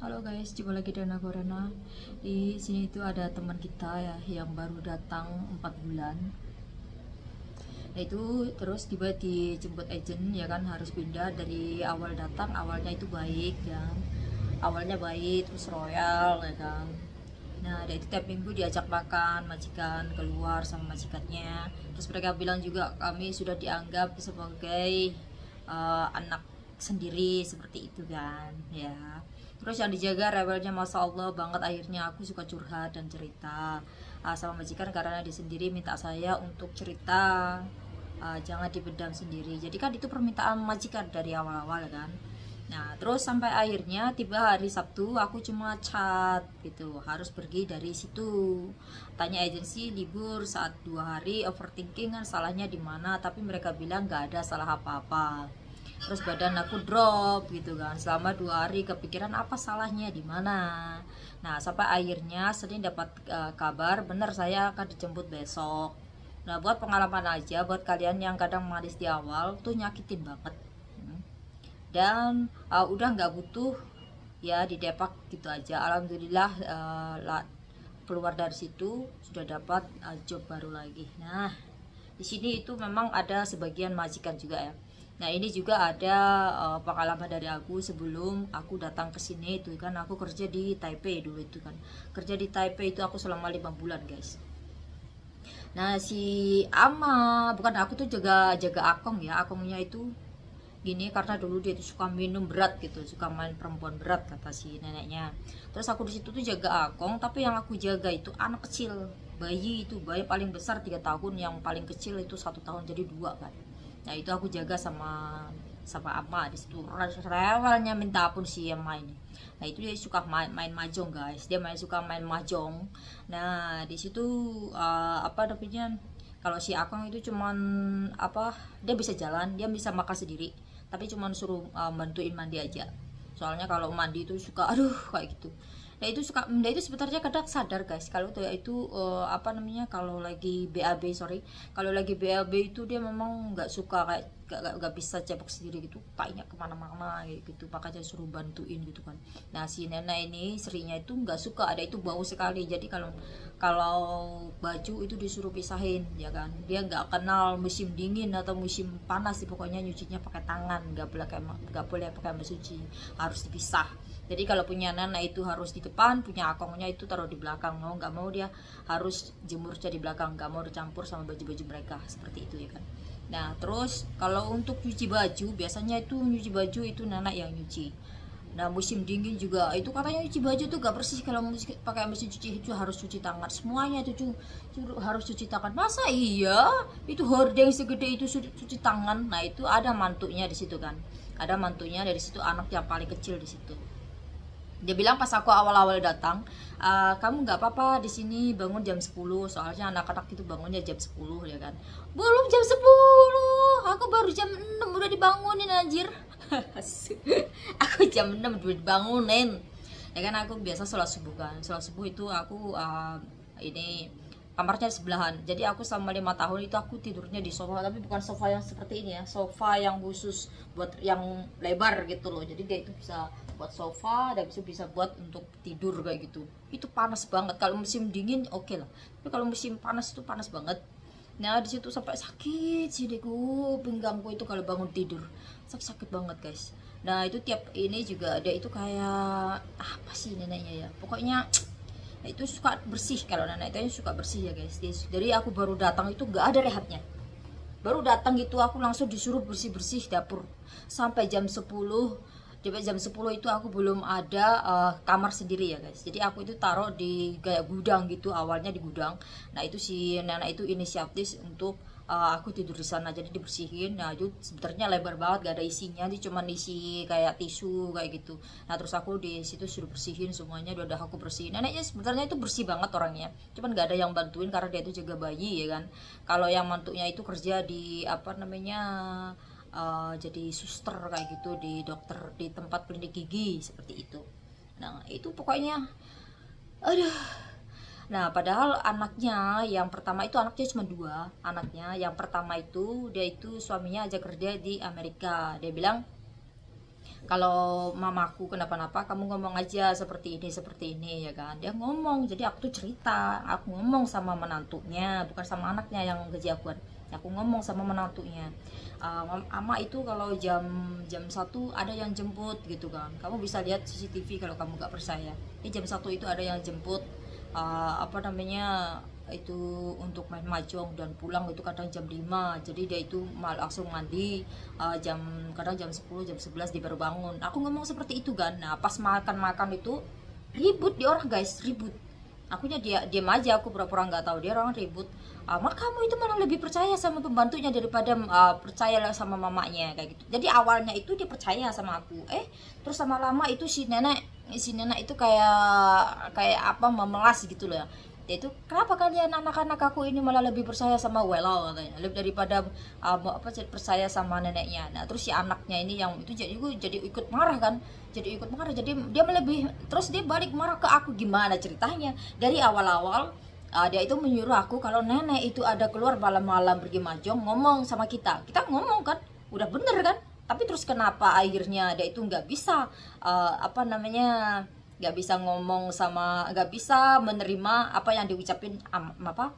Halo guys, jumpa lagi dengan aku Rena. Di sini itu ada teman kita ya yang baru datang 4 bulan. Nah itu terus tiba dijemput agent ya kan, harus pindah. Dari awal datang awalnya itu baik ya. Awalnya baik terus royal ya kan. Nah dari itu tiap minggu diajak makan majikan, keluar sama majikannya. Terus mereka bilang juga kami sudah dianggap sebagai anak sendiri seperti itu kan ya. Terus yang dijaga rewelnya masya Allah banget. Akhirnya aku suka curhat dan cerita sama majikan karena dia sendiri minta saya untuk cerita, jangan dipendam sendiri. Jadi kan itu permintaan majikan dari awal-awal kan. Nah terus sampai akhirnya tiba hari Sabtu aku cuma chat gitu, harus pergi dari situ. Tanya agensi libur saat 2 hari, overthinking kan salahnya di mana, tapi mereka bilang nggak ada salah apa-apa. Terus badan aku drop gitu kan, selama 2 hari kepikiran apa salahnya di mana. Nah sampai akhirnya Senin dapat kabar bener saya akan dijemput besok. Nah buat pengalaman aja buat kalian yang kadang manis di awal tuh nyakitin banget. Dan udah nggak butuh ya di Depak gitu aja. Alhamdulillah keluar dari situ sudah dapat job baru lagi. Nah di sini itu memang ada sebagian majikan juga ya. Nah ini juga ada pengalaman dari aku sebelum aku datang ke sini itu kan, aku kerja di Taipei dulu itu kan. Kerja di Taipei itu aku selama 5 bulan guys. Nah si Ama, bukan aku tuh jaga Akong ya, Akongnya itu gini karena dulu dia tuh suka minum berat gitu, suka main perempuan berat kata si neneknya. Terus aku di situ tuh jaga Akong, tapi yang aku jaga itu anak kecil, bayi itu, bayi paling besar 3 tahun, yang paling kecil itu 1 tahun, jadi 2 kan. Nah itu aku jaga sama Ama di situ. Rewelnya minta ampun si yang main. Nah itu dia suka main mahjong guys, dia suka main mahjong. Nah di situ apa namanya, kalau si Akong itu cuman apa, dia bisa jalan, dia bisa makan sendiri, tapi cuman suruh bantuin mandi aja. Soalnya kalau mandi itu suka aduh kayak gitu. Nah itu suka, nah itu sebenarnya kadang sadar guys kalau itu apa namanya, kalau lagi BAB, sorry, kalau lagi BAB itu dia memang nggak suka, kayak gak bisa cebok sendiri gitu, kayaknya kemana-mana gitu, makanya suruh bantuin gitu kan. Nah si nenek ini serinya itu nggak suka ada itu bau sekali, jadi kalau kalau baju itu disuruh pisahin ya kan, dia nggak kenal musim dingin atau musim panas sih, pokoknya nyucinya pakai tangan, nggak boleh pakai mesin cuci, harus dipisah. Jadi kalau punya nenek itu harus di depan, punya Akongnya itu taruh di belakang. Mau nggak mau dia harus jemurnya di belakang, nggak mau dicampur sama baju-baju mereka seperti itu ya kan. Nah terus kalau untuk cuci baju, biasanya itu nyuci baju itu nenek yang nyuci. Nah musim dingin juga itu katanya cuci baju tuh gak bersih, kalau pakai mesin cuci itu harus cuci tangan semuanya, itu harus cuci tangan. Masa iya itu hordeng segede itu cuci tangan? Nah itu ada mantunya di situ kan, ada mantunya dari situ, anak yang paling kecil di situ. Dia bilang pas aku awal-awal datang, kamu nggak apa-apa di sini bangun jam 10, soalnya anak-anak itu bangunnya jam 10 ya kan. Belum jam 10, aku baru jam 6 udah dibangunin anjir. Aku jam 6 udah dibangunin ya kan. Aku biasa sholat subuh kan, sholat subuh itu aku ini kamarnya sebelahan, jadi aku selama 5 tahun itu aku tidurnya di sofa, tapi bukan sofa yang seperti ini ya, sofa yang khusus buat yang lebar gitu loh, jadi dia itu bisa buat sofa dan bisa buat untuk tidur kayak gitu. Itu panas banget, kalau musim dingin oke lah, tapi kalau musim panas itu panas banget. Nah di situ sampai sakit siniku, pinggangku itu kalau bangun tidur sakit banget guys. Nah itu tiap ini juga ada itu kayak apa sih neneknya ya, pokoknya nah, itu suka bersih, kalau nenek itu suka bersih ya guys. Jadi aku baru datang itu nggak ada rehatnya, baru datang gitu aku langsung disuruh bersih-bersih dapur sampai jam 10. Jam 10 itu aku belum ada kamar sendiri ya guys, jadi aku itu taruh di kayak gudang gitu, awalnya di gudang. Nah itu si nenek itu inisiatif untuk aku tidur di sana, jadi dibersihin. Nah itu sebenarnya lebar banget, gak ada isinya, dia cuma isi kayak tisu kayak gitu. Nah terus aku di situ suruh bersihin semuanya, udah aku bersihin. Neneknya sebenarnya itu bersih banget orangnya, cuman gak ada yang bantuin karena dia itu jaga bayi ya kan. Kalau yang mantuknya itu kerja di apa namanya, jadi suster kayak gitu, di dokter di tempat klinik gigi seperti itu. Nah itu pokoknya aduh. Nah padahal anaknya yang pertama itu, anaknya cuma 2 anaknya. Yang pertama itu dia itu suaminya aja kerja di Amerika, dia bilang kalau mamaku kenapa-napa kamu ngomong aja seperti ini ya kan. Dia ngomong, jadi aku tuh cerita, aku ngomong sama menantunya, bukan sama anaknya yang kejagoan. Aku ngomong sama menantunya, ama itu kalau jam 1 ada yang jemput gitu kan, kamu bisa lihat CCTV kalau kamu gak percaya. Jam 1 itu ada yang jemput, apa namanya itu, untuk main mahjong, dan pulang itu kadang jam 5. Jadi dia itu langsung mandi, kadang jam 10 jam 11 dia baru bangun. Aku ngomong seperti itu kan. Nah pas makan itu ribut di orang guys, ribut. Akunya diam aja, aku pura-pura nggak tahu, dia orang ribut. Mak kamu itu malah lebih percaya sama pembantunya daripada percaya sama mamanya kayak gitu. Jadi awalnya itu dia percaya sama aku, terus lama-lama itu si nenek itu kayak apa, memelas gitu loh ya. Dia itu, kenapa kalian anak-anak aku ini malah lebih percaya sama Welo katanya, lebih daripada percaya sama neneknya. Nah terus si anaknya ini yang itu jadi ikut marah kan, jadi dia lebih, terus dia balik marah ke aku. Gimana ceritanya? Dari awal-awal dia itu menyuruh aku kalau nenek itu ada keluar malam-malam pergi mahjong, ngomong sama kita ngomong kan, udah bener kan. Tapi terus kenapa akhirnya dia itu nggak bisa nggak bisa ngomong sama, nggak bisa menerima apa yang diucapin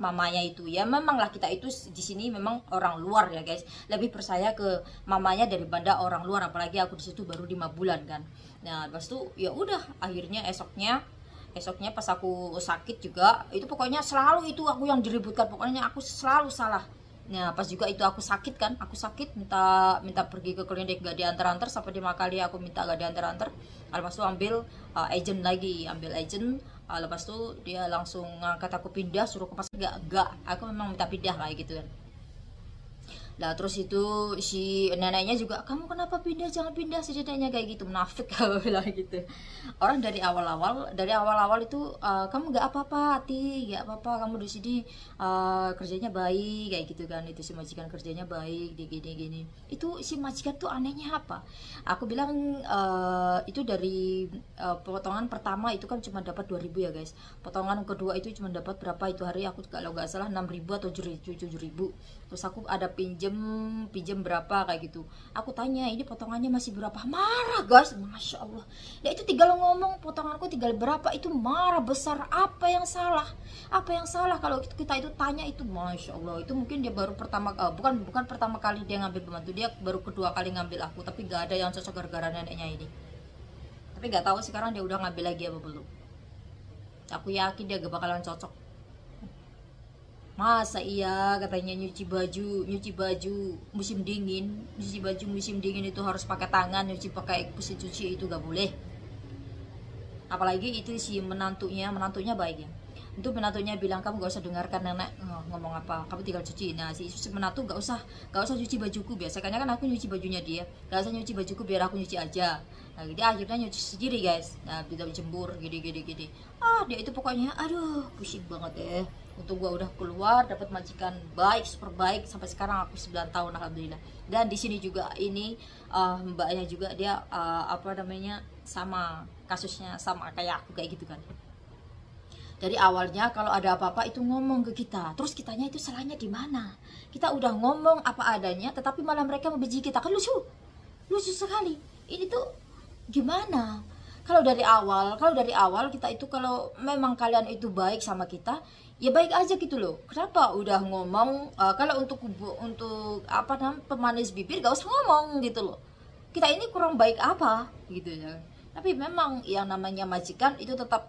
mamanya itu. Ya memanglah kita itu di sini memang orang luar ya guys, lebih percaya ke mamanya daripada orang luar, apalagi aku di situ baru 5 bulan kan. Nah pas itu ya udah, akhirnya esoknya pas aku sakit juga, itu pokoknya selalu itu aku yang diributkan, pokoknya aku selalu salah. Nah pas juga itu aku sakit kan, minta pergi ke klinik, gak diantar-antar, sampai 5 kali aku minta gak diantar-antar. Lepas itu ambil agent, lepas itu dia langsung ngangkat aku pindah, suruh ke pasar, gak aku memang minta pindah kayak gitu kan. Nah terus itu si neneknya juga, kamu kenapa pindah, jangan pindah, si neneknya kayak gitu, munafik kalau bilang gitu. Orang dari awal-awal itu, kamu gak apa-apa Ati, gak apa-apa, kamu di sini kerjanya baik kayak gitu kan. Itu si majikan kerjanya baik, di gini. Itu si majikan tuh anehnya apa, aku bilang itu dari potongan pertama itu kan cuma dapat 2.000 ya guys, potongan kedua itu cuma dapat berapa itu hari, aku kalau nggak salah 6.000 atau 7.000. Terus aku ada pinjem berapa kayak gitu. Aku tanya, ini potongannya masih berapa? Marah guys, masya Allah. Ya itu tinggal ngomong potonganku tinggal berapa, itu marah besar. Apa yang salah kalau kita itu tanya itu, masya Allah. Itu mungkin dia baru bukan pertama kali dia ngambil pembantu, dia baru kedua kali ngambil aku. Tapi gak ada yang cocok gara-gara neneknya ini. Tapi gak tahu sekarang dia udah ngambil lagi apa belum. Aku yakin dia gak bakalan cocok. Masa iya katanya nyuci baju musim dingin itu harus pakai tangan, nyuci pakai mesin cuci itu gak boleh. Apalagi itu si menantunya baik ya. Itu menantunya bilang, kamu gak usah dengarkan nenek ngomong apa, kamu tinggal cuci. Nah si menantu gak usah cuci bajuku, biasanya kan aku nyuci bajunya dia, gak usah nyuci bajuku, biar aku nyuci aja. Nah dia akhirnya nyuci sendiri guys. Nah tidak jembur gini. Dia itu pokoknya aduh pusing banget ya. Untuk gua udah keluar dapat majikan baik, super baik, sampai sekarang aku 9 tahun alhamdulillah. Dan di sini juga ini mbaknya juga dia sama kasusnya, sama kayak aku kayak gitu kan. Dari awalnya kalau ada apa-apa itu ngomong ke kita, terus kitanya itu salahnya di mana? Kita udah ngomong apa adanya, tetapi malah mereka membenci kita, kan lucu sekali. Ini tuh gimana? Kalau dari awal kita itu, kalau memang kalian itu baik sama kita, ya baik aja gitu loh. Kenapa udah ngomong kalau untuk pemanis bibir gak usah ngomong gitu loh. Kita ini kurang baik apa gitu ya. Tapi memang yang namanya majikan itu tetap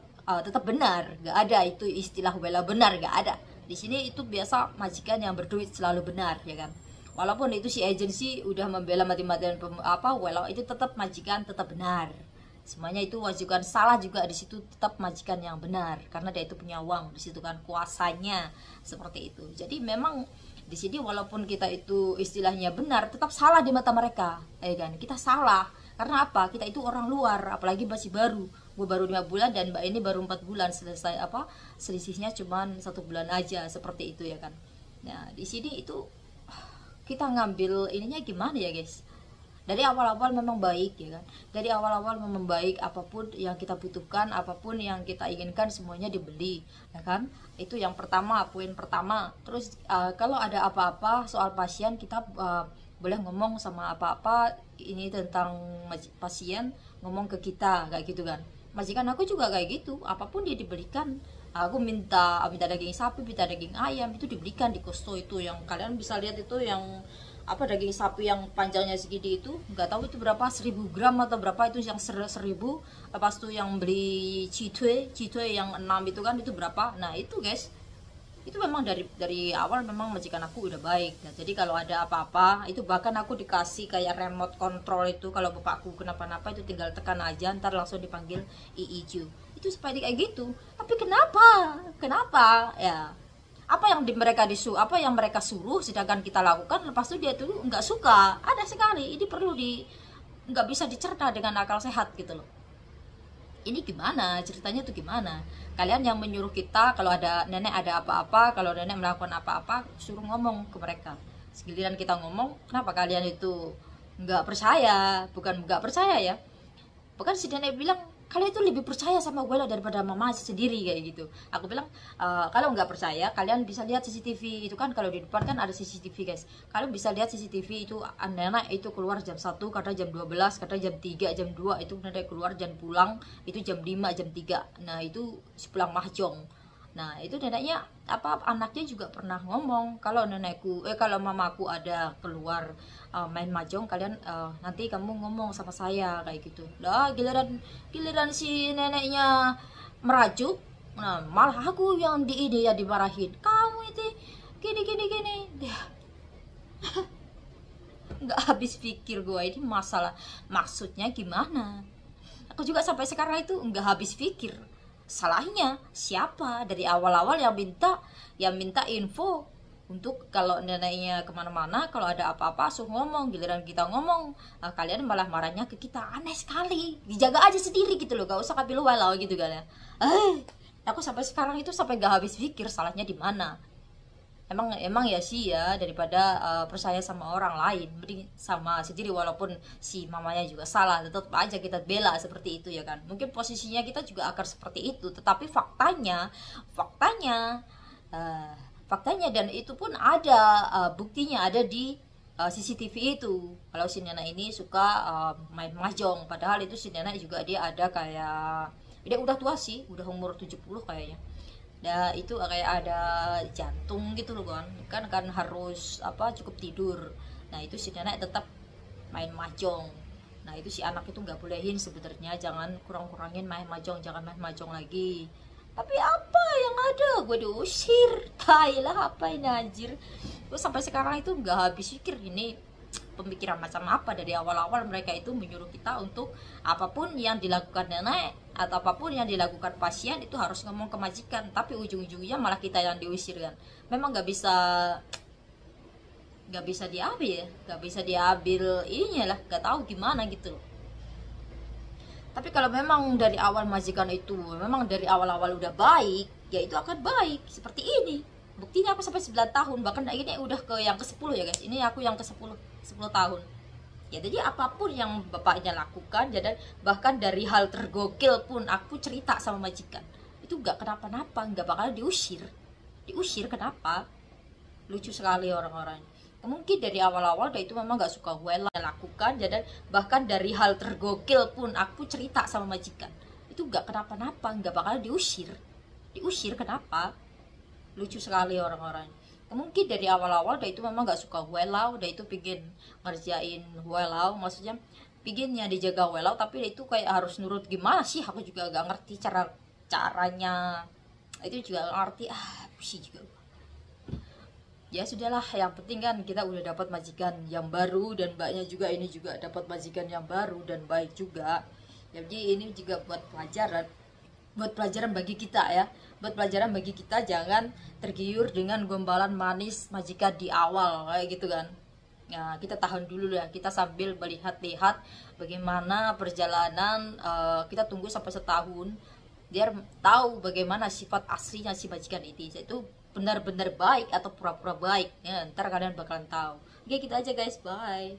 benar, gak ada itu istilah bela benar, gak ada. Di sini itu biasa majikan yang berduit selalu benar ya kan. Walaupun itu si agensi udah membela mati-matian walau itu tetap majikan tetap benar. Semuanya itu wajiban, salah juga di situ tetap majikan yang benar, karena dia itu punya uang di situ kan, kuasanya seperti itu. Jadi memang di sini walaupun kita itu istilahnya benar, tetap salah di mata mereka, ya kan? Kita salah karena apa? Kita itu orang luar, apalagi masih baru. Gue baru 5 bulan dan mbak ini baru 4 bulan selesai selisihnya cuman 1 bulan aja, seperti itu ya kan. Nah di sini itu kita ngambil ininya gimana ya guys? Dari awal-awal memang baik ya kan, dari awal-awal memang baik, apapun yang kita butuhkan, apapun yang kita inginkan semuanya dibeli ya kan. Itu yang pertama, poin pertama. Terus kalau ada apa-apa soal pasien, kita boleh ngomong sama apa-apa ini tentang pasien, ngomong ke kita kayak gitu kan. Majikan aku juga kayak gitu, apapun dia dibelikan. Aku minta daging sapi, minta daging ayam, itu dibelikan di Kosto itu, yang kalian bisa lihat itu, yang apa, daging sapi yang panjangnya segini itu, nggak tahu itu berapa, 1000 gram atau berapa, itu yang 1000. Lepas itu yang beli citwe yang 6 itu kan, itu berapa. Nah itu guys, itu memang dari awal memang majikan aku udah baik. Nah, jadi kalau ada apa-apa itu, bahkan aku dikasih kayak remote control itu, kalau bapakku kenapa-napa itu tinggal tekan aja, ntar langsung dipanggil IIQ. Itu supaya kayak gitu. Tapi kenapa ya, apa yang apa yang mereka suruh sedangkan kita lakukan, lepas itu dia tuh nggak suka. Ada sekali, ini perlu nggak bisa dicerna dengan akal sehat gitu loh. Ini gimana ceritanya tuh, gimana kalian yang menyuruh kita, kalau ada nenek ada apa-apa, kalau nenek melakukan apa-apa, suruh ngomong ke mereka. Segiliran kita ngomong, kenapa kalian itu nggak percaya? Bukan nggak percaya ya, bahkan si nenek bilang kalian itu lebih percaya sama gue lah daripada mama sendiri kayak gitu. Aku bilang kalau nggak percaya kalian bisa lihat CCTV itu kan, kalau di depan kan ada CCTV guys, kalian bisa lihat CCTV itu. Nenek itu keluar jam 1, kadang jam 12, kadang jam 3, jam 2 itu nenek keluar, dan pulang itu jam 5, jam 3. Nah itu pulang mahjong. Nah itu neneknya anaknya juga pernah ngomong, kalau kalau mamaku ada keluar main mahjong, kalian nanti kamu ngomong sama saya kayak gitu. Lah giliran si neneknya merajuk, nah malah aku yang ya dimarahin, kamu itu gini dia. Nggak habis pikir gue, ini masalah maksudnya gimana. Aku juga sampai sekarang itu nggak habis pikir, salahnya siapa dari awal-awal yang minta info untuk kalau neneknya kemana-mana, kalau ada apa-apa suruh ngomong. Giliran kita ngomong, kalian malah marahnya ke kita. Aneh sekali, dijaga aja sendiri gitu loh, gak usah kapilu walau gitu kan ya. Aku sampai sekarang itu sampai gak habis pikir salahnya di mana. Emang ya sih ya, daripada percaya sama orang lain, mending sama sendiri. Walaupun si mamanya juga salah, tetap aja kita bela seperti itu ya kan. Mungkin posisinya kita juga akan seperti itu, tetapi faktanya dan itu pun ada buktinya, ada di CCTV itu. Kalau si nenek ini suka main mahjong, padahal itu si nenek juga dia ada kayak, dia udah tua sih, udah umur 70 kayaknya. Nah itu kayak ada jantung gitu loh kan harus cukup tidur. Nah itu si nenek tetap main mahjong. Nah itu si anak itu nggak bolehin sebenarnya, jangan kurangin main mahjong, jangan main mahjong lagi. Tapi apa yang ada, gue diusir. Lah apa ini anjir. Gue sampai sekarang itu nggak habis pikir, ini pemikiran macam apa dari awal-awal mereka itu menyuruh kita untuk apapun yang dilakukan nenek atau apapun yang dilakukan pasien itu harus ngomong ke majikan, tapi ujung-ujungnya malah kita yang diusir kan. Memang nggak bisa diambil ininya lah, nggak tahu gimana gitu loh. Tapi kalau memang dari awal majikan itu memang dari awal-awal udah baik, ya itu akan baik seperti ini. Buktinya aku sampai 9 tahun, bahkan ini udah ke yang ke-10 ya guys. Ini aku yang ke-10 tahun. Ya jadi apapun yang bapaknya lakukan, dan bahkan dari hal tergokil pun aku cerita sama majikan, itu gak kenapa-napa, gak bakal diusir. Kenapa? Lucu sekali orang-orang. Mungkin dari awal-awal dia itu memang gak suka well lakukan, dan bahkan dari hal tergokil pun aku cerita sama majikan, itu gak kenapa-napa, gak bakal diusir. Kenapa? Lucu sekali orang-orang. Mungkin dari awal-awal dia itu memang gak suka welau, dia itu pingin ngerjain welau, maksudnya pinginnya dijaga welau, tapi dia itu kayak harus nurut gimana sih, aku juga gak ngerti caranya itu juga gak ngerti, pusing juga. Ya sudahlah, yang penting kan kita udah dapat majikan yang baru, dan mbaknya juga ini juga dapat majikan yang baru dan baik juga. Jadi ini juga buat pelajaran bagi kita ya, jangan tergiur dengan gombalan manis majikan di awal kayak gitu kan. Ya kita tahan dulu ya, kita sambil melihat-lihat bagaimana perjalanan, kita tunggu sampai setahun biar tahu bagaimana sifat aslinya si majikan itu benar-benar baik atau pura-pura baik ya. Ntar kalian bakalan tahu. Oke gitu aja guys, bye.